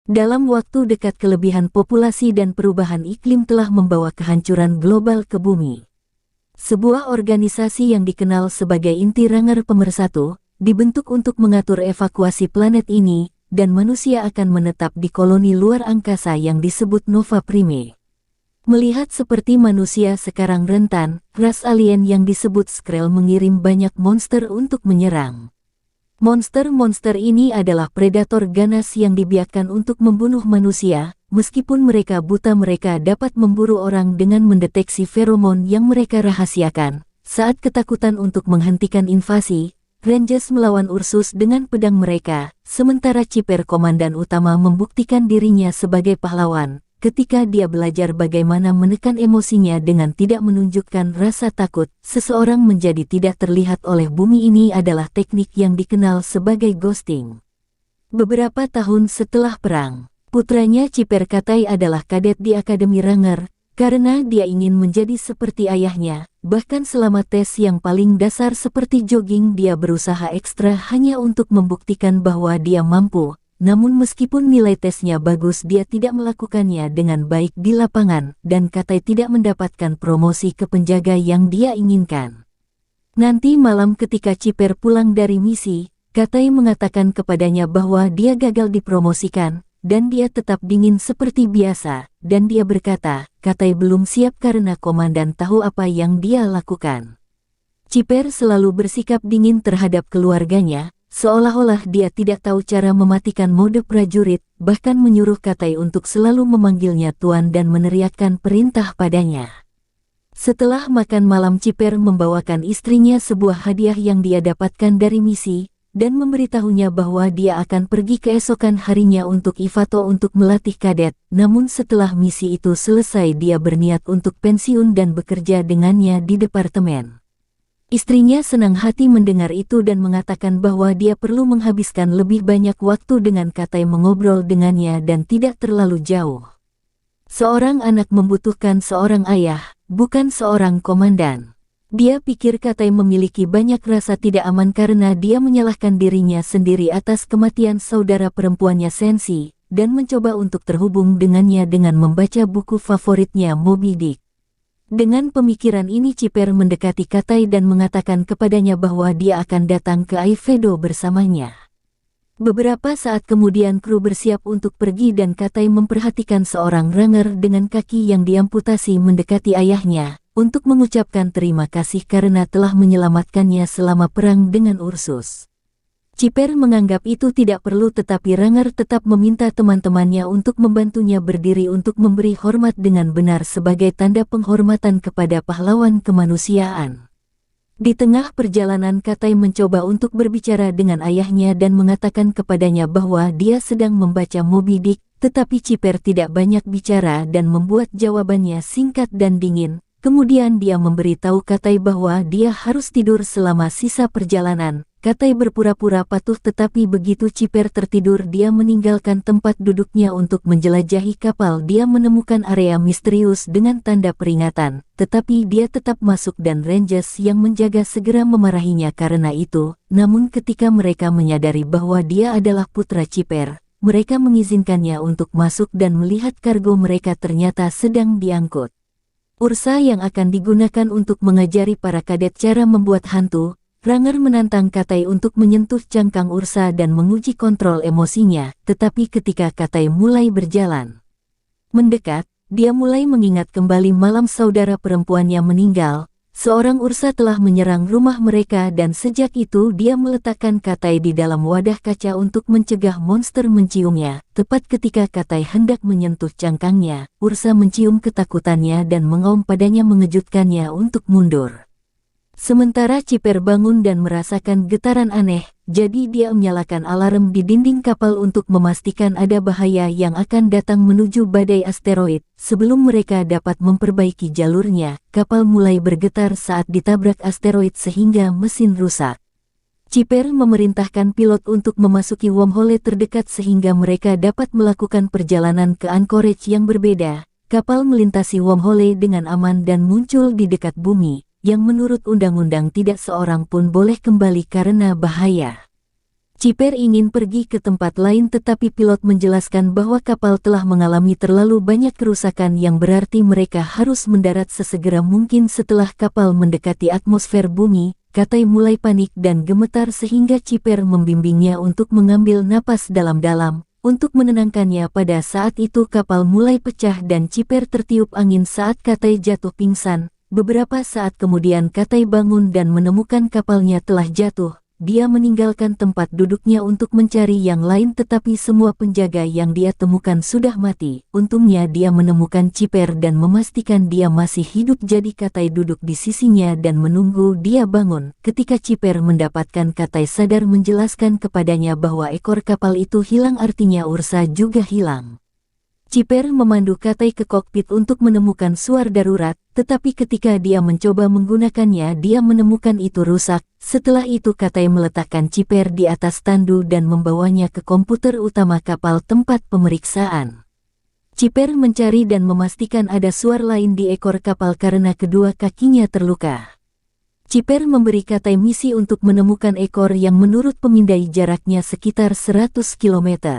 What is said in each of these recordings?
Dalam waktu dekat kelebihan populasi dan perubahan iklim telah membawa kehancuran global ke bumi. Sebuah organisasi yang dikenal sebagai Inti Ranger Pemersatu, dibentuk untuk mengatur evakuasi planet ini, dan manusia akan menetap di koloni luar angkasa yang disebut Nova Prime. Melihat seperti manusia sekarang rentan, ras alien yang disebut Skrull mengirim banyak monster untuk menyerang. Monster-monster ini adalah predator ganas yang dibiarkan untuk membunuh manusia. Meskipun mereka buta, mereka dapat memburu orang dengan mendeteksi feromon yang mereka rahasiakan. Saat ketakutan untuk menghentikan invasi, Rangers melawan Ursus dengan pedang mereka, sementara Chipper komandan utama membuktikan dirinya sebagai pahlawan. Ketika dia belajar bagaimana menekan emosinya dengan tidak menunjukkan rasa takut, seseorang menjadi tidak terlihat oleh bumi ini adalah teknik yang dikenal sebagai ghosting. Beberapa tahun setelah perang, putranya Chipper Katai adalah kadet di Akademi Ranger, karena dia ingin menjadi seperti ayahnya. Bahkan selama tes yang paling dasar seperti jogging, dia berusaha ekstra hanya untuk membuktikan bahwa dia mampu. Namun meskipun nilai tesnya bagus, dia tidak melakukannya dengan baik di lapangan, dan Katai tidak mendapatkan promosi ke penjaga yang dia inginkan. Nanti malam ketika Chipper pulang dari misi, Katai mengatakan kepadanya bahwa dia gagal dipromosikan, dan dia tetap dingin seperti biasa, dan dia berkata, Katai belum siap karena komandan tahu apa yang dia lakukan. Chipper selalu bersikap dingin terhadap keluarganya, seolah-olah dia tidak tahu cara mematikan mode prajurit, bahkan menyuruh Katai untuk selalu memanggilnya Tuan dan meneriakkan perintah padanya. Setelah makan malam, Chipper membawakan istrinya sebuah hadiah yang dia dapatkan dari misi, dan memberitahunya bahwa dia akan pergi keesokan harinya untuk Ivato untuk melatih kadet. Namun setelah misi itu selesai, dia berniat untuk pensiun dan bekerja dengannya di departemen. Istrinya senang hati mendengar itu dan mengatakan bahwa dia perlu menghabiskan lebih banyak waktu dengan Katai, mengobrol dengannya dan tidak terlalu jauh. Seorang anak membutuhkan seorang ayah, bukan seorang komandan. Dia pikir Katai memiliki banyak rasa tidak aman karena dia menyalahkan dirinya sendiri atas kematian saudara perempuannya Sensi, dan mencoba untuk terhubung dengannya dengan membaca buku favoritnya Moby Dick. Dengan pemikiran ini, Chipper mendekati Katai dan mengatakan kepadanya bahwa dia akan datang ke Aivedo bersamanya. Beberapa saat kemudian kru bersiap untuk pergi dan Katai memperhatikan seorang ranger dengan kaki yang diamputasi mendekati ayahnya, untuk mengucapkan terima kasih karena telah menyelamatkannya selama perang dengan Ursus. Chipper menganggap itu tidak perlu, tetapi Ranger tetap meminta teman-temannya untuk membantunya berdiri untuk memberi hormat dengan benar sebagai tanda penghormatan kepada pahlawan kemanusiaan. Di tengah perjalanan, Katai mencoba untuk berbicara dengan ayahnya dan mengatakan kepadanya bahwa dia sedang membaca Moby Dick, tetapi Chipper tidak banyak bicara dan membuat jawabannya singkat dan dingin. Kemudian dia memberitahu Katai bahwa dia harus tidur selama sisa perjalanan. Katai berpura-pura patuh, tetapi begitu Chipper tertidur, dia meninggalkan tempat duduknya untuk menjelajahi kapal. Dia menemukan area misterius dengan tanda peringatan, tetapi dia tetap masuk dan Rangers yang menjaga segera memarahinya karena itu. Namun ketika mereka menyadari bahwa dia adalah putra Chipper, mereka mengizinkannya untuk masuk dan melihat kargo mereka ternyata sedang diangkut. Ursa yang akan digunakan untuk mengajari para kadet cara membuat hantu. Ranger menantang Katai untuk menyentuh cangkang Ursa dan menguji kontrol emosinya, tetapi ketika Katai mulai berjalan mendekat, dia mulai mengingat kembali malam saudara perempuannya meninggal. Seorang Ursa telah menyerang rumah mereka dan sejak itu dia meletakkan Katai di dalam wadah kaca untuk mencegah monster menciumnya. Tepat ketika Katai hendak menyentuh cangkangnya, Ursa mencium ketakutannya dan mengaum padanya, mengejutkannya untuk mundur. Sementara Chipper bangun dan merasakan getaran aneh, jadi dia menyalakan alarm di dinding kapal untuk memastikan ada bahaya yang akan datang menuju badai asteroid. Sebelum mereka dapat memperbaiki jalurnya, kapal mulai bergetar saat ditabrak asteroid sehingga mesin rusak. Chipper memerintahkan pilot untuk memasuki wormhole terdekat sehingga mereka dapat melakukan perjalanan ke anchorage yang berbeda. Kapal melintasi wormhole dengan aman dan muncul di dekat bumi, yang menurut undang-undang tidak seorang pun boleh kembali karena bahaya. Ciper ingin pergi ke tempat lain tetapi pilot menjelaskan bahwa kapal telah mengalami terlalu banyak kerusakan yang berarti mereka harus mendarat sesegera mungkin. Setelah kapal mendekati atmosfer bumi, Katai mulai panik dan gemetar sehingga Ciper membimbingnya untuk mengambil napas dalam-dalam. Untuk menenangkannya pada saat itu kapal mulai pecah dan Ciper tertiup angin saat Katai jatuh pingsan. Beberapa saat kemudian Katai bangun dan menemukan kapalnya telah jatuh. Dia meninggalkan tempat duduknya untuk mencari yang lain tetapi semua penjaga yang dia temukan sudah mati. Untungnya dia menemukan Ciper dan memastikan dia masih hidup jadi Katai duduk di sisinya dan menunggu dia bangun. Ketika Ciper mendapatkan Katai sadar menjelaskan kepadanya bahwa ekor kapal itu hilang artinya Ursa juga hilang. Ciper memandu Katai ke kokpit untuk menemukan suar darurat, tetapi ketika dia mencoba menggunakannya dia menemukan itu rusak. Setelah itu Katai meletakkan Ciper di atas tandu dan membawanya ke komputer utama kapal tempat pemeriksaan. Ciper mencari dan memastikan ada suar lain di ekor kapal karena kedua kakinya terluka. Ciper memberi Katai misi untuk menemukan ekor yang menurut pemindai jaraknya sekitar 100 km.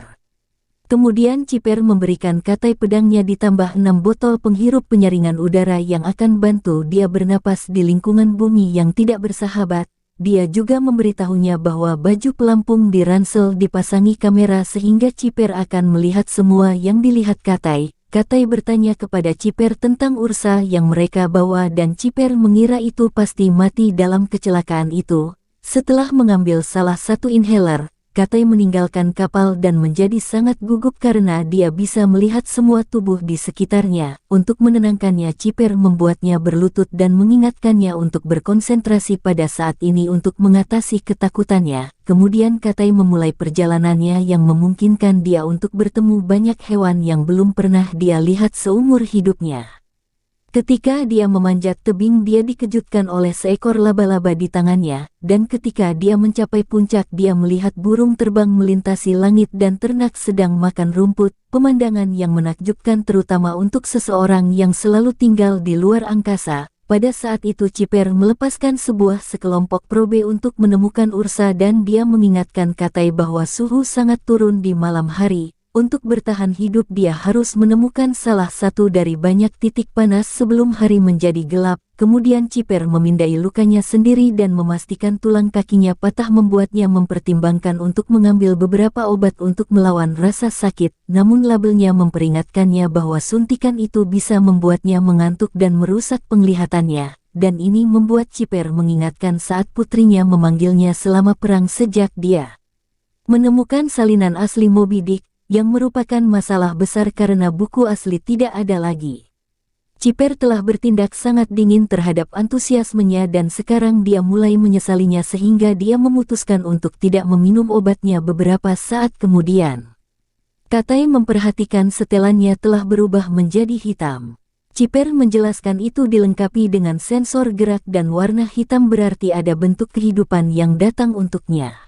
Kemudian Ciper memberikan Katai pedangnya ditambah 6 botol penghirup penyaringan udara yang akan bantu dia bernapas di lingkungan bumi yang tidak bersahabat. Dia juga memberitahunya bahwa baju pelampung di ransel dipasangi kamera sehingga Ciper akan melihat semua yang dilihat Katai. Katai bertanya kepada Ciper tentang Ursa yang mereka bawa dan Ciper mengira itu pasti mati dalam kecelakaan itu. Setelah mengambil salah satu inhaler, Katai meninggalkan kapal dan menjadi sangat gugup karena dia bisa melihat semua tubuh di sekitarnya. Untuk menenangkannya Ciper membuatnya berlutut dan mengingatkannya untuk berkonsentrasi pada saat ini untuk mengatasi ketakutannya. Kemudian Katai memulai perjalanannya yang memungkinkan dia untuk bertemu banyak hewan yang belum pernah dia lihat seumur hidupnya. Ketika dia memanjat tebing dia dikejutkan oleh seekor laba-laba di tangannya, dan ketika dia mencapai puncak dia melihat burung terbang melintasi langit dan ternak sedang makan rumput, pemandangan yang menakjubkan terutama untuk seseorang yang selalu tinggal di luar angkasa. Pada saat itu Ciper melepaskan sebuah sekelompok probe untuk menemukan Ursa dan dia mengingatkan Katai bahwa suhu sangat turun di malam hari. Untuk bertahan hidup dia harus menemukan salah satu dari banyak titik panas sebelum hari menjadi gelap. Kemudian Ciper memindai lukanya sendiri dan memastikan tulang kakinya patah membuatnya mempertimbangkan untuk mengambil beberapa obat untuk melawan rasa sakit. Namun labelnya memperingatkannya bahwa suntikan itu bisa membuatnya mengantuk dan merusak penglihatannya. Dan ini membuat Ciper mengingatkan saat putrinya memanggilnya selama perang sejak dia menemukan salinan asli Moby Dick, yang merupakan masalah besar karena buku asli tidak ada lagi. Ciper telah bertindak sangat dingin terhadap antusiasmenya dan sekarang dia mulai menyesalinya sehingga dia memutuskan untuk tidak meminum obatnya beberapa saat kemudian. Katai memperhatikan setelannya telah berubah menjadi hitam. Ciper menjelaskan itu dilengkapi dengan sensor gerak dan warna hitam berarti ada bentuk kehidupan yang datang untuknya.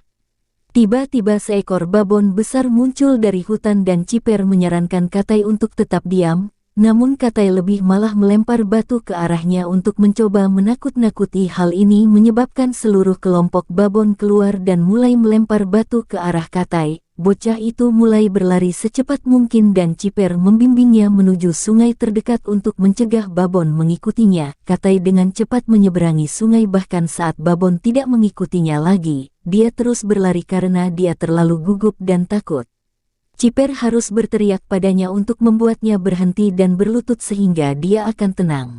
Tiba-tiba seekor babon besar muncul dari hutan dan Ciper menyarankan Katai untuk tetap diam, namun Katai lebih malah melempar batu ke arahnya untuk mencoba menakut-nakuti. Hal ini menyebabkan seluruh kelompok babon keluar dan mulai melempar batu ke arah Katai. Bocah itu mulai berlari secepat mungkin dan Ciper membimbingnya menuju sungai terdekat untuk mencegah babon mengikutinya. Katai dengan cepat menyeberangi sungai bahkan saat babon tidak mengikutinya lagi. Dia terus berlari karena dia terlalu gugup dan takut. Ciper harus berteriak padanya untuk membuatnya berhenti dan berlutut sehingga dia akan tenang.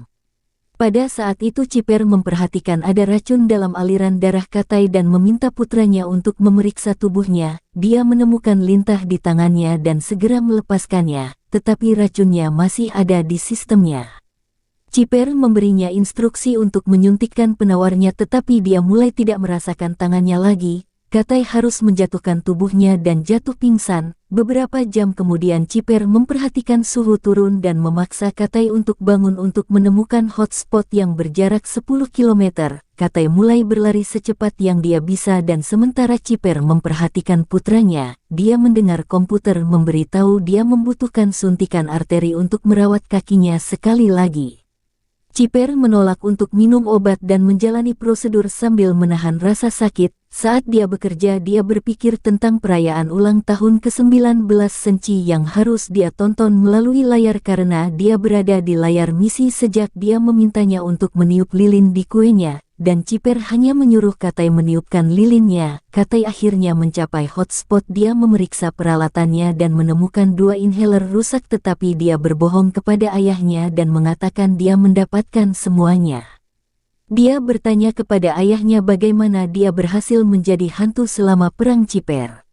Pada saat itu Ciper memperhatikan ada racun dalam aliran darah Katai dan meminta putranya untuk memeriksa tubuhnya. Dia menemukan lintah di tangannya dan segera melepaskannya, tetapi racunnya masih ada di sistemnya. Ciper memberinya instruksi untuk menyuntikkan penawarnya tetapi dia mulai tidak merasakan tangannya lagi. Katai harus menjatuhkan tubuhnya dan jatuh pingsan. Beberapa jam kemudian Ciper memperhatikan suhu turun dan memaksa Katai untuk bangun untuk menemukan hotspot yang berjarak 10 km. Katai mulai berlari secepat yang dia bisa dan sementara Ciper memperhatikan putranya, dia mendengar komputer memberitahu dia membutuhkan suntikan arteri untuk merawat kakinya sekali lagi. Ciper menolak untuk minum obat dan menjalani prosedur sambil menahan rasa sakit. Saat dia bekerja, dia berpikir tentang perayaan ulang tahun ke-19 Senci yang harus dia tonton melalui layar karena dia berada di layar misi sejak dia memintanya untuk meniup lilin di kuenya, dan Ciper hanya menyuruh Katai meniupkan lilinnya. Katai akhirnya mencapai hotspot. Dia memeriksa peralatannya dan menemukan 2 inhaler rusak, tetapi dia berbohong kepada ayahnya dan mengatakan dia mendapatkan semuanya. Dia bertanya kepada ayahnya bagaimana dia berhasil menjadi hantu selama perang Ciper.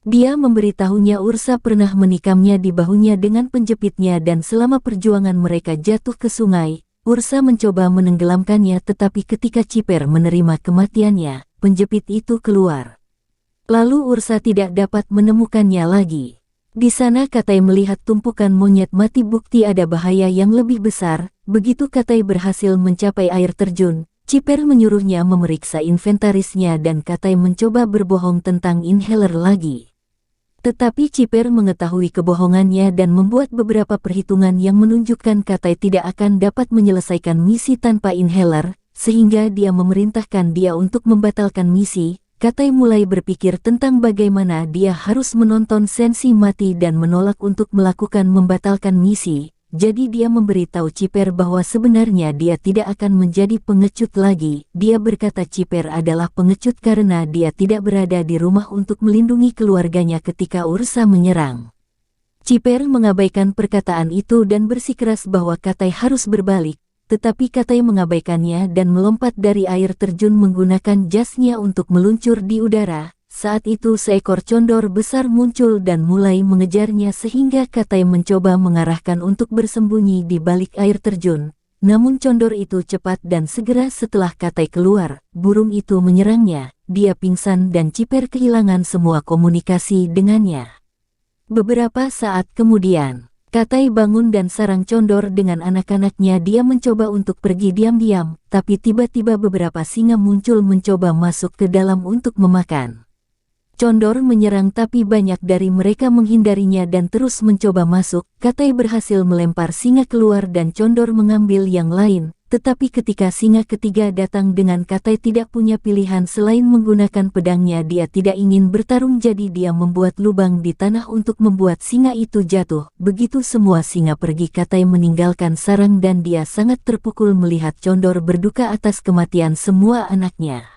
Dia memberitahunya Ursa pernah menikamnya di bahunya dengan penjepitnya dan selama perjuangan mereka jatuh ke sungai, Ursa mencoba menenggelamkannya, tetapi ketika Ciper menerima kematiannya, penjepit itu keluar. Lalu Ursa tidak dapat menemukannya lagi. Di sana Katai melihat tumpukan monyet mati, bukti ada bahaya yang lebih besar. Begitu Katai berhasil mencapai air terjun, Ciper menyuruhnya memeriksa inventarisnya dan Katai mencoba berbohong tentang inhaler lagi. Tetapi Ciper mengetahui kebohongannya dan membuat beberapa perhitungan yang menunjukkan Katai tidak akan dapat menyelesaikan misi tanpa inhaler, sehingga dia memerintahkan dia untuk membatalkan misi. Katai mulai berpikir tentang bagaimana dia harus menonton Senshi mati dan menolak untuk melakukan membatalkan misi. Jadi dia memberitahu Ciper bahwa sebenarnya dia tidak akan menjadi pengecut lagi. Dia berkata Ciper adalah pengecut karena dia tidak berada di rumah untuk melindungi keluarganya ketika Ursa menyerang. Ciper mengabaikan perkataan itu dan bersikeras bahwa Katai harus berbalik. Tetapi Katai mengabaikannya dan melompat dari air terjun menggunakan jasnya untuk meluncur di udara. Saat itu seekor condor besar muncul dan mulai mengejarnya sehingga Katai mencoba mengarahkan untuk bersembunyi di balik air terjun. Namun condor itu cepat dan segera setelah Katai keluar, burung itu menyerangnya. Dia pingsan dan Ciper kehilangan semua komunikasi dengannya. Beberapa saat kemudian, Katai bangun dan sarang condor dengan anak-anaknya. Dia mencoba untuk pergi diam-diam, tapi tiba-tiba beberapa singa muncul mencoba masuk ke dalam untuk memakan. Condor menyerang tapi banyak dari mereka menghindarinya dan terus mencoba masuk. Katai berhasil melempar singa keluar dan condor mengambil yang lain. Tetapi ketika singa ketiga datang dengan Katai tidak punya pilihan selain menggunakan pedangnya. Dia tidak ingin bertarung, jadi dia membuat lubang di tanah untuk membuat singa itu jatuh. Begitu semua singa pergi, Katai meninggalkan sarang dan dia sangat terpukul melihat condor berduka atas kematian semua anaknya.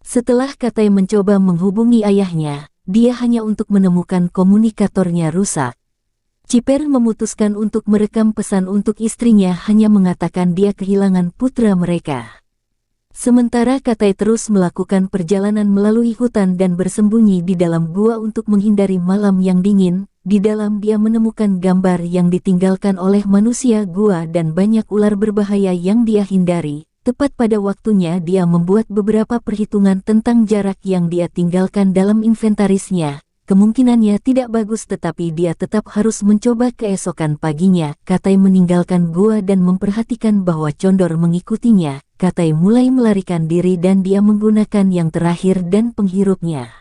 Setelah Katai mencoba menghubungi ayahnya, dia hanya untuk menemukan komunikatornya rusak. Ciper memutuskan untuk merekam pesan untuk istrinya, hanya mengatakan dia kehilangan putra mereka. Sementara Katai terus melakukan perjalanan melalui hutan dan bersembunyi di dalam gua untuk menghindari malam yang dingin. Di dalam dia menemukan gambar yang ditinggalkan oleh manusia gua dan banyak ular berbahaya yang dia hindari. Tepat pada waktunya dia membuat beberapa perhitungan tentang jarak yang dia tinggalkan dalam inventarisnya. Kemungkinannya tidak bagus, tetapi dia tetap harus mencoba. Keesokan paginya, Katai meninggalkan gua dan memperhatikan bahwa condor mengikutinya. Katai mulai melarikan diri dan dia menggunakan yang terakhir dan penghirupnya.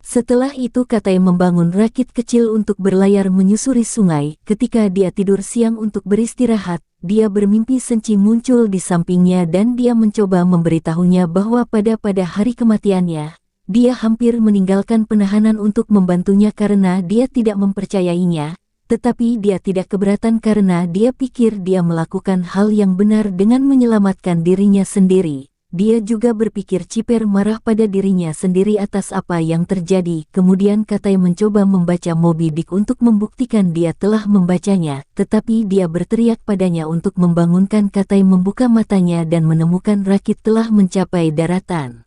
Setelah itu Katai membangun rakit kecil untuk berlayar menyusuri sungai. Ketika dia tidur siang untuk beristirahat, dia bermimpi Senci muncul di sampingnya dan dia mencoba memberitahunya bahwa pada hari kematiannya, dia hampir meninggalkan penahanan untuk membantunya karena dia tidak mempercayainya. Tetapi dia tidak keberatan karena dia pikir dia melakukan hal yang benar dengan menyelamatkan dirinya sendiri. Dia juga berpikir Ciper marah pada dirinya sendiri atas apa yang terjadi. Kemudian Katai mencoba membaca Moby Dick untuk membuktikan dia telah membacanya, tetapi dia berteriak padanya untuk membangunkan Katai. Membuka matanya dan menemukan rakit telah mencapai daratan.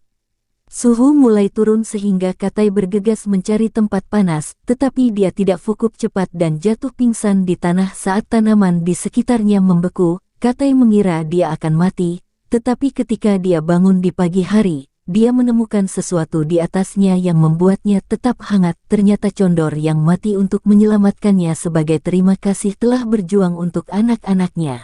Suhu mulai turun sehingga Katai bergegas mencari tempat panas, tetapi dia tidak cukup cepat dan jatuh pingsan di tanah saat tanaman di sekitarnya membeku. Katai mengira dia akan mati. Tetapi ketika dia bangun di pagi hari, dia menemukan sesuatu di atasnya yang membuatnya tetap hangat. Ternyata condor yang mati untuk menyelamatkannya sebagai terima kasih telah berjuang untuk anak-anaknya.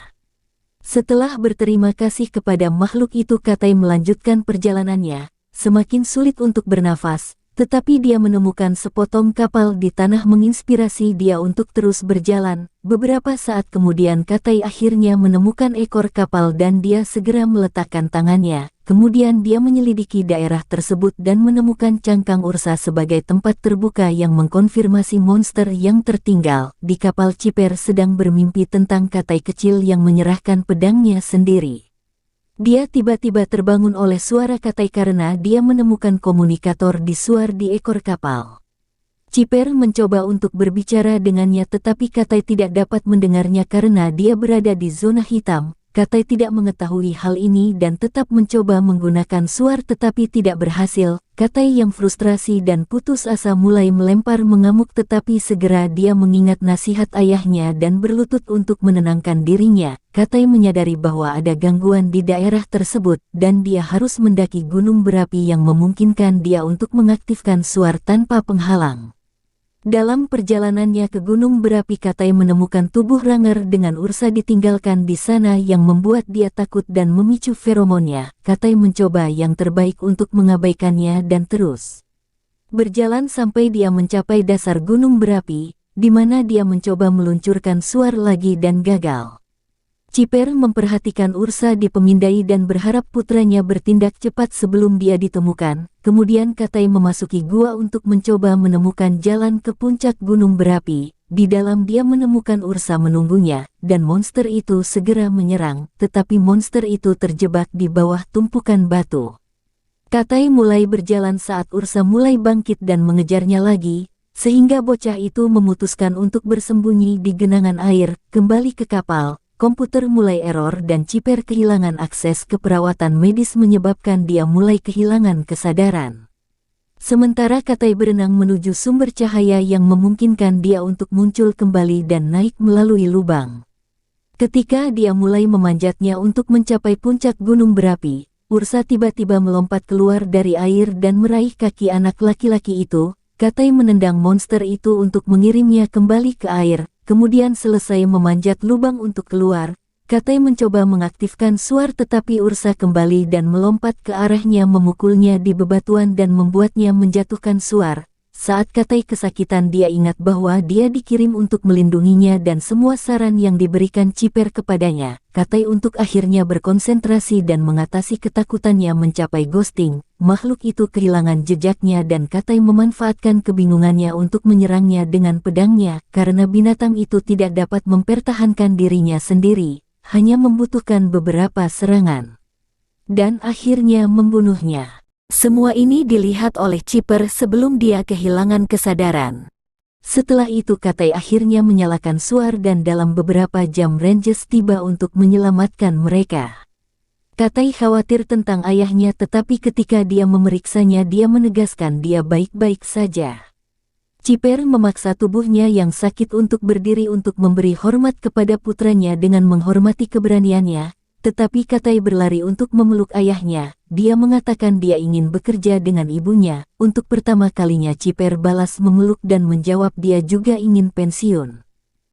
Setelah berterima kasih kepada makhluk itu, Katai melanjutkan perjalanannya. Semakin sulit untuk bernafas, Tetapi dia menemukan sepotong kapal di tanah menginspirasi dia untuk terus berjalan. Beberapa saat kemudian Katai akhirnya menemukan ekor kapal dan dia segera meletakkan tangannya. Kemudian dia menyelidiki daerah tersebut dan menemukan cangkang Ursa sebagai tempat terbuka yang mengkonfirmasi monster yang tertinggal. Di kapal Chipper sedang bermimpi tentang Katai kecil yang menyerahkan pedangnya sendiri. Dia tiba-tiba terbangun oleh suara Katai karena dia menemukan komunikator di suar di ekor kapal. Chipper mencoba untuk berbicara dengannya tetapi Katai tidak dapat mendengarnya karena dia berada di zona hitam. Katai tidak mengetahui hal ini dan tetap mencoba menggunakan suar tetapi tidak berhasil. Katai yang frustrasi dan putus asa mulai melempar mengamuk tetapi segera dia mengingat nasihat ayahnya dan berlutut untuk menenangkan dirinya. Katai menyadari bahwa ada gangguan di daerah tersebut dan dia harus mendaki gunung berapi yang memungkinkan dia untuk mengaktifkan suar tanpa penghalang. Dalam perjalanannya ke gunung berapi Katai menemukan tubuh Ranger dengan Ursa ditinggalkan di sana yang membuat dia takut dan memicu feromonnya. Katai mencoba yang terbaik untuk mengabaikannya dan terus berjalan sampai dia mencapai dasar gunung berapi, di mana dia mencoba meluncurkan suar lagi dan gagal. Chipper memperhatikan Ursa di pemindai dan berharap putranya bertindak cepat sebelum dia ditemukan. Kemudian Katai memasuki gua untuk mencoba menemukan jalan ke puncak gunung berapi. Di dalam dia menemukan Ursa menunggunya, dan monster itu segera menyerang, tetapi monster itu terjebak di bawah tumpukan batu. Katai mulai berjalan saat Ursa mulai bangkit dan mengejarnya lagi, sehingga bocah itu memutuskan untuk bersembunyi di genangan air, kembali ke kapal. Komputer mulai error dan Chipper kehilangan akses ke perawatan medis menyebabkan dia mulai kehilangan kesadaran. Sementara Katai berenang menuju sumber cahaya yang memungkinkan dia untuk muncul kembali dan naik melalui lubang. Ketika dia mulai memanjatnya untuk mencapai puncak gunung berapi, Ursa tiba-tiba melompat keluar dari air dan meraih kaki anak laki-laki itu. Katai menendang monster itu untuk mengirimnya kembali ke air. Kemudian selesai memanjat lubang untuk keluar, Katai mencoba mengaktifkan suar tetapi Ursa kembali dan melompat ke arahnya memukulnya di bebatuan dan membuatnya menjatuhkan suar. Saat Katai kesakitan dia ingat bahwa dia dikirim untuk melindunginya dan semua saran yang diberikan Chipper kepadanya. Katai untuk akhirnya berkonsentrasi dan mengatasi ketakutannya mencapai ghosting. Makhluk itu kehilangan jejaknya dan Katai memanfaatkan kebingungannya untuk menyerangnya dengan pedangnya karena binatang itu tidak dapat mempertahankan dirinya sendiri, hanya membutuhkan beberapa serangan. Dan akhirnya membunuhnya. Semua ini dilihat oleh Chipper sebelum dia kehilangan kesadaran. Setelah itu Katai akhirnya menyalakan suar dan dalam beberapa jam Rangers tiba untuk menyelamatkan mereka. Katai khawatir tentang ayahnya tetapi ketika dia memeriksanya dia menegaskan dia baik-baik saja. Chipper memaksa tubuhnya yang sakit untuk berdiri untuk memberi hormat kepada putranya dengan menghormati keberaniannya. Tetapi Katai berlari untuk memeluk ayahnya. Dia mengatakan dia ingin bekerja dengan ibunya. Untuk pertama kalinya Chipper balas memeluk dan menjawab dia juga ingin pensiun.